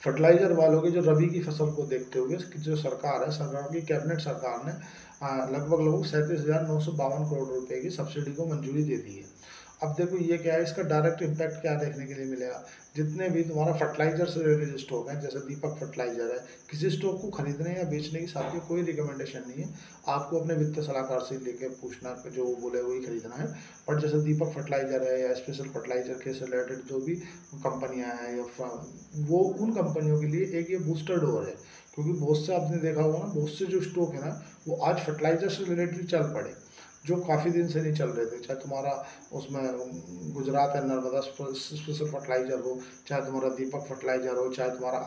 Fertiliser वालों की जो रबी की फसल को देखते हुए कि जो सरकार है, सरकार की कैबिनेट सरकार ने लगभग 37,952 करोड़ रुपए की सब्सिडी को मंजूरी दे दी है। अब देखो ये क्या है, इसका डायरेक्ट इम्पैक्ट क्या देखने के लिए मिलेगा। जितने भी तुम्हारा फर्टिलाइजर से रिलेटेड स्टॉक हैं, जैसे दीपक फर्टिलाइजर है, किसी स्टॉक को खरीदने या बेचने की साथ में कोई रिकमेंडेशन नहीं है। आपको अपने वित्त सलाहकार से लेके पूछना, जो वो बोले वही खरीदना है। बट जैसे दीपक फर्टिलाइजर है या स्पेशल फर्टिलाइजर के से रिलेटेड जो भी कंपनियां हैं या वो उन कंपनियों के लिए एक ये बूस्टर डोर है। क्योंकि बहुत से आपने देखा होगा ना, बहुत से जो स्टॉक है ना, वो आज फर्टिलाइजर से रिलेटेड चल पड़े, जो काफ़ी दिन से नहीं चल रहे थे। चाहे तुम्हारा उसमें गुजरात है नर्मदा स्पेशल फर्टिलाइजर हो, चाहे तुम्हारा दीपक फर्टिलाइजर हो, चाहे तुम्हारा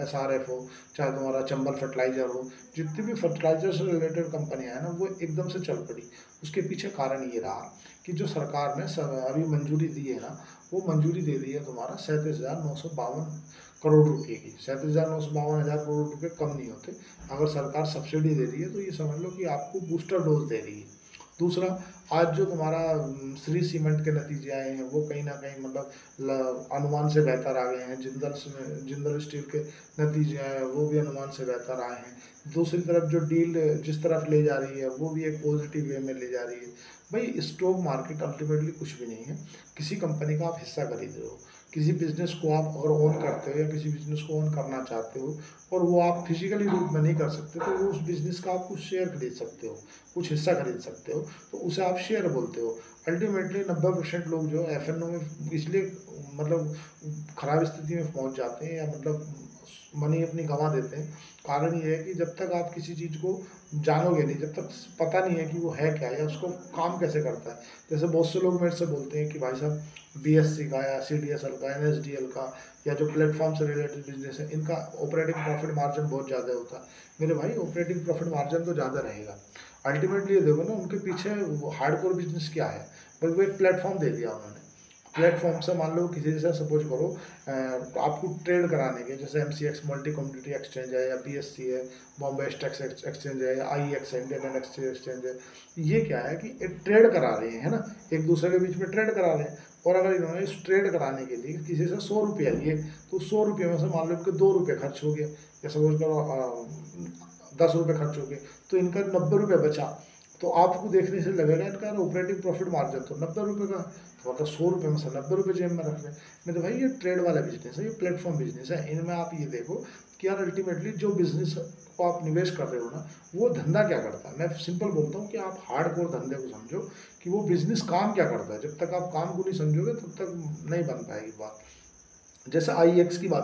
SRF हो, चाहे तुम्हारा चंबल फर्टिलाइजर हो। जितनी भी फर्टिलाइजर से रिलेटेड कंपनियां हैं ना, वो एकदम से चल पड़ी। उसके पीछे कारण ये रहा कि जो सरकार ने अभी मंजूरी दी है ना, वो मंजूरी दे दी है तुम्हारा 37,952 करोड़ रुपए की। 37,952 करोड़ रुपए कम नहीं होते। अगर सरकार सब्सिडी दे रही है तो ये समझ लो कि आपको बूस्टर डोज दे रही है। दूसरा, आज जो तुम्हारा श्री सीमेंट के नतीजे आए हैं, वो कहीं ना कहीं मतलब अनुमान से बेहतर आ गए हैं। जिंदल स्टील के नतीजे आए हैं, वो भी अनुमान से बेहतर आए हैं। दूसरी तरफ जो डील जिस तरफ ले जा रही है, वो भी एक पॉजिटिव वे में ले जा रही है। भाई स्टॉक मार्केट अल्टीमेटली कुछ भी नहीं है। किसी कंपनी का आप हिस्सा खरीद रहे हो, किसी बिजनेस को आप अगर ओन करते हो या किसी बिजनेस को ओन करना चाहते हो, और वो आप फिजिकली रूप में नहीं कर सकते, तो वो उस बिजनेस का आप कुछ शेयर खरीद सकते हो, कुछ हिस्सा खरीद सकते हो, तो उसे आप शेयर बोलते हो। अल्टीमेटली 90% लोग जो FNO में इसलिए मतलब खराब स्थिति में पहुंच जाते हैं या मतलब मनी अपनी गंवा देते हैं। कारण ये है कि जब तक आप किसी चीज़ को जानोगे नहीं, जब तक पता नहीं है कि वो है क्या या उसको काम कैसे करता है। जैसे बहुत से लोग मेरे से बोलते हैं कि भाई साहब BSC का या CDSL का NSDL का या जो प्लेटफॉर्म से रिलेटेड बिजनेस है, इनका ऑपरेटिंग प्रॉफिट मार्जिन बहुत ज़्यादा होता है। मेरे भाई ऑपरेटिंग प्रॉफिट मार्जिन तो ज़्यादा रहेगा। अल्टीमेटली ये देखो ना, उनके पीछे हार्डकोर बिजनेस क्या है। बस वो एक प्लेटफॉर्म दे दिया उन्होंने। प्लेटफॉर्म से मान लो किसी जैसे सपोज करो आपको ट्रेड कराने के, जैसे MCX मल्टी कम्युनिटी एक्सचेंज है या BSC है, बॉम्बे स्टॉक एक्सचेंज है, या IEX है, इंडियन एक्सचेंज है। ये क्या है कि एक ट्रेड करा रहे हैं, है ना, एक दूसरे के बीच में ट्रेड करा रहे हैं। और अगर इन्होंने इस ट्रेड कराने के लिए किसी से 100 रुपया लिए, तो 100 रुपये में से मान लो इनके 2 रुपये खर्च हो गए, या सपोज करो 10 रुपये खर्च हो गए, तो इनका 90 रुपये बचा। तो आपको देखने से लगेगा इनका ऑपरेटिंग प्रॉफिट मार्जिन तो 90 रुपये का, तो मतलब 100 रुपये में से 90 रुपये जेब में रख लें। मैं तो भाई ये ट्रेड वाला बिजनेस है, ये प्लेटफॉर्म बिजनेस है। इनमें आप ये देखो कि यार अल्टीमेटली जो बिजनेस को आप निवेश कर रहे हो ना, वो धंधा क्या करता है। मैं सिंपल बोलता हूँ कि आप हार्ड कोर धंधे को समझो कि वो बिजनेस काम क्या करता है। जब तक आप काम को नहीं समझोगे तब तक नहीं बन पाएगी बात। जैसे IEX की बात